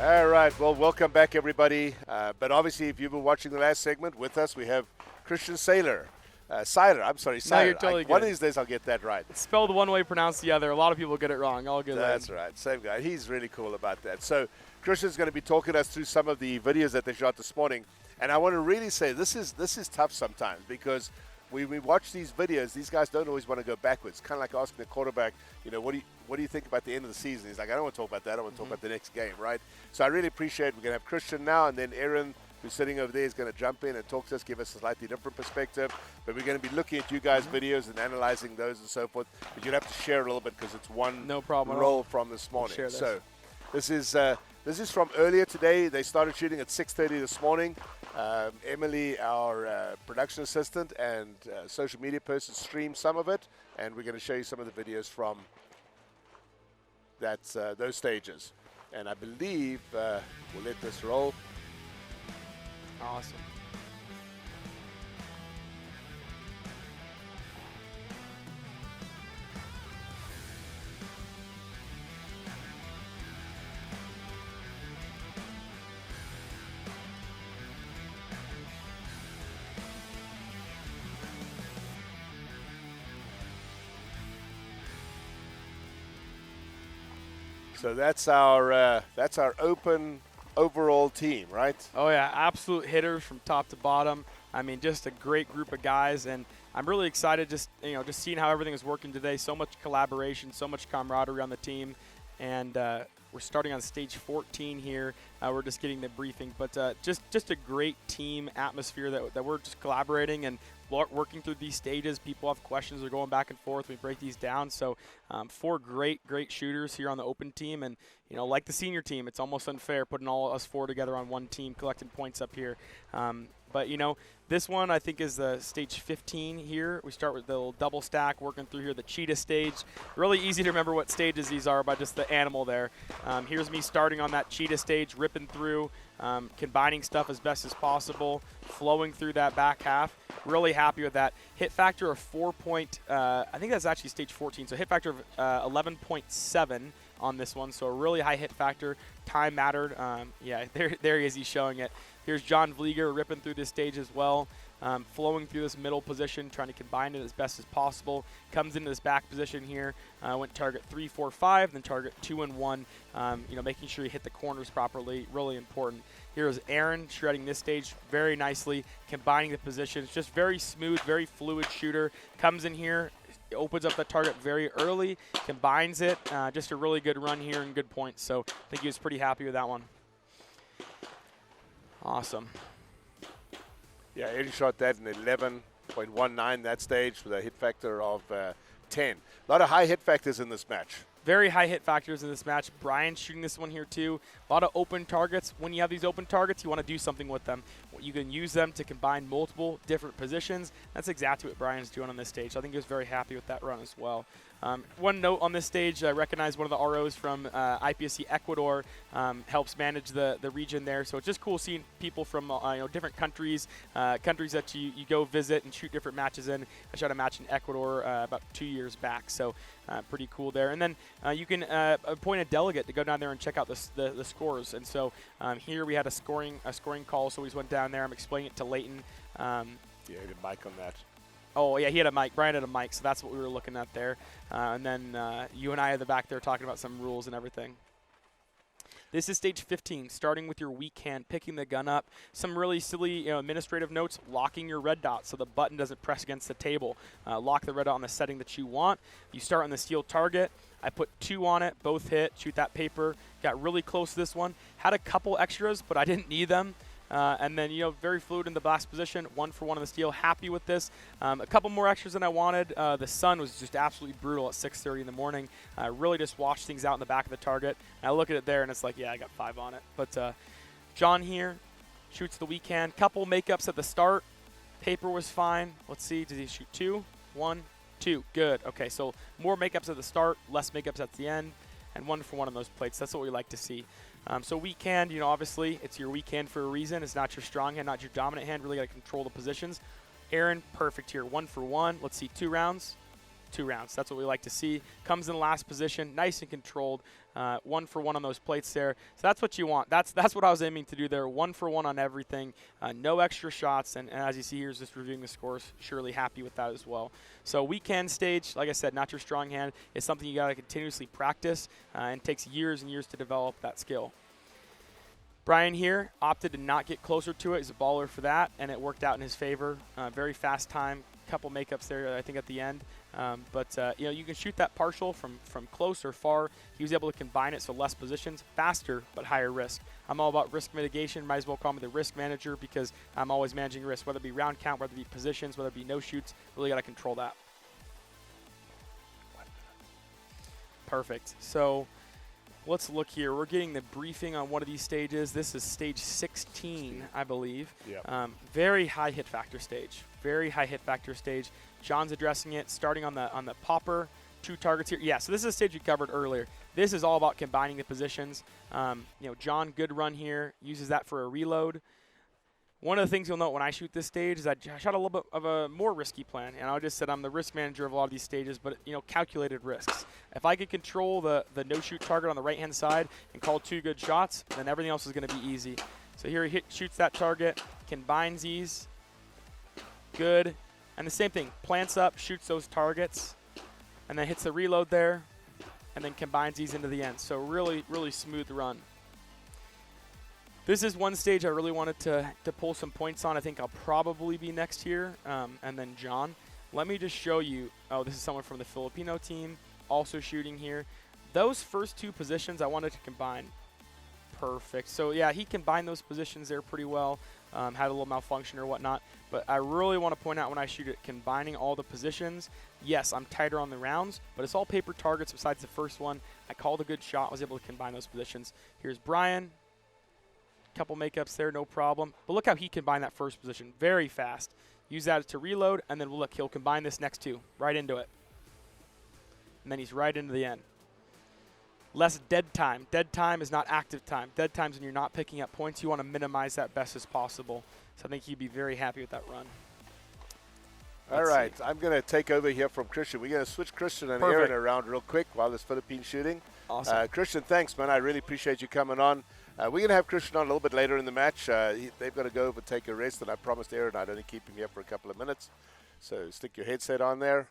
All right, well, welcome back, everybody. But obviously, if you've been watching the last segment with us, we have Christian Seiler. Seiler. No, you're totally good. One of these days, I'll get that right. It's spelled one way, pronounced the other. A lot of people get it wrong. All good. That's right. Same guy. He's really cool about that. So Christian's going to be talking us through some of the videos that they shot this morning. And I want to really say this is tough sometimes because we watch these videos. These guys don't always want to go backwards. Kind of like asking the quarterback, what do you think about the end of the season? He's like, I don't want to talk about that. I want to talk about the next game, right? So I really appreciate we're going to have Christian now, and then Aaron, who's sitting over there, is going to jump in and talk to us, give us a slightly different perspective. But we're going to be looking at you guys' videos and analyzing those and so forth. But you'd have to share a little bit because it's one roll from this morning. So this is from earlier today. They started shooting at 6:30 this morning. Emily, our production assistant and social media person, streamed some of it, and we're going to show you some of the videos from those stages. And I believe we'll let this roll. Awesome. So that's our open overall team, right? Oh yeah, absolute hitters from top to bottom. I mean, just a great group of guys, and I'm really excited just seeing how everything is working today. So much collaboration, so much camaraderie on the team, and we're starting on stage 14 here. We're just getting the briefing, but just a great team atmosphere that we're just collaborating and working through these stages. People have questions. They're going back and forth. We break these down. So 4 great shooters here on the open team. And, like the senior team, it's almost unfair putting all us 4 together on one team, collecting points up here. But, this one I think is the stage 15 here. We start with the little double stack, working through here the cheetah stage. Really easy to remember what stages these are by just the animal there. Here's me starting on that cheetah stage, ripping through, combining stuff as best as possible, flowing through that back half. Really happy with that. Hit factor of 4 I think that's actually stage 14. So hit factor of 11.7 on this one. So a really high hit factor. Time mattered. Yeah, there he is. He's showing it. Here's John Vlieger ripping through this stage as well, flowing through this middle position, trying to combine it as best as possible. Comes into this back position here. Went target 3, 4, 5, then target 2 and 1. Making sure you hit the corners properly. Really important. Here's Aaron shredding this stage very nicely, combining the positions. Just very smooth, very fluid shooter. Comes in here, opens up the target very early, combines it. Just a really good run here and good points. So I think he was pretty happy with that one. Awesome. Yeah, Eddie shot that in 11.19 that stage with a hit factor of 10. A lot of high hit factors in this match. Very high hit factors in this match. Brian's shooting this one here too. A lot of open targets. When you have these open targets, you want to do something with them. You can use them to combine multiple different positions. That's exactly what Brian's doing on this stage. So I think he was very happy with that run as well. One note on this stage, I recognize one of the ROs from IPSC Ecuador helps manage the region there. So it's just cool seeing people from different countries, countries that you go visit and shoot different matches in. I shot a match in Ecuador about 2 years back, so pretty cool there. And then you can appoint a delegate to go down there and check out the scores. And so here we had a scoring call, so we just went down there. I'm explaining it to Leighton. Yeah, he had a mic on that. Oh, yeah, he had a mic. Brian had a mic, so that's what we were looking at there. And then you and I at the back there talking about some rules and everything. This is stage 15, starting with your weak hand, picking the gun up. Some really silly administrative notes, locking your red dot so the button doesn't press against the table. Lock the red dot on the setting that you want. You start on the steel target. I put 2 on it, both hit, shoot that paper. Got really close to this one. Had a couple extras, but I didn't need them. And then, very fluid in the blast position, 1 for 1 on the steel. Happy with this. A couple more extras than I wanted. The sun was just absolutely brutal at 6:30 in the morning. Really just washed things out in the back of the target. And I look at it there, and it's like, yeah, I got 5 on it. But John here shoots the weak hand. Couple makeups at the start. Paper was fine. Let's see. Did he shoot 2? 1, 2. Good. Okay, so more makeups at the start, less makeups at the end, and 1 for 1 on those plates. That's what we like to see. So weak hand, obviously it's your weak hand for a reason. It's not your strong hand, not your dominant hand. Really got to control the positions. Aaron, perfect here. 1 for 1. Let's see, 2 rounds. 2 rounds. That's what we like to see. Comes in last position, nice and controlled, 1 for 1 on those plates there. So that's what you want. That's what I was aiming to do there, 1 for 1 on everything, no extra shots, and as you see here, just reviewing the scores, surely happy with that as well. So weekend stage, like I said, not your strong hand. It's something you got to continuously practice, and takes years and years to develop that skill. Brian here opted to not get closer to it. He's a baller for that, and it worked out in his favor. Very fast time, couple makeups there, I think, at the end. You can shoot that partial from close or far. He was able to combine it, so less positions, faster, but higher risk. I'm all about risk mitigation. Might as well call me the risk manager because I'm always managing risk, whether it be round count, whether it be positions, whether it be no shoots. Really got to control that. Perfect. So let's look here. We're getting the briefing on one of these stages. This is stage 16, I believe. Yeah. Very high hit factor stage. Very high hit factor stage. John's addressing it, starting on the popper. 2 targets here. Yeah, so this is a stage we covered earlier. This is all about combining the positions. John, good run here. Uses that for a reload. One of the things you'll note when I shoot this stage is I shot a little bit of a more risky plan, and I just said I'm the risk manager of a lot of these stages, but calculated risks. If I could control the no-shoot target on the right-hand side and call 2 good shots, then everything else is going to be easy. So here he shoots that target, combines these, good, and the same thing, plants up, shoots those targets, and then hits the reload there, and then combines these into the end. So really, really smooth run. This is one stage I really wanted to pull some points on. I think I'll probably be next here, and then John. Let me just show you. Oh, this is someone from the Filipino team also shooting here. Those first 2 positions I wanted to combine. Perfect. So, yeah, he combined those positions there pretty well. Had a little malfunction or whatnot. But I really want to point out when I shoot it, combining all the positions. Yes, I'm tighter on the rounds, but it's all paper targets besides the first one. I called a good shot, was able to combine those positions. Here's Brian. Couple makeups there, no problem. But look how he combined that first position. Very fast. Use that to reload, and then look, he'll combine this next 2. Right into it. And then he's right into the end. Less dead time. Dead time is not active time. Dead time is when you're not picking up points. You want to minimize that best as possible. So I think he'd be very happy with that run. All right, I'm going to take over here from Christian. We're going to switch Christian and Aaron around real quick while this Philippine shooting. Awesome. Christian, thanks, man. I really appreciate you coming on. We're going to have Christian on a little bit later in the match. They've got to go over and take a rest, and I promised Aaron I'd only keep him here for a couple of minutes. So stick your headset on there.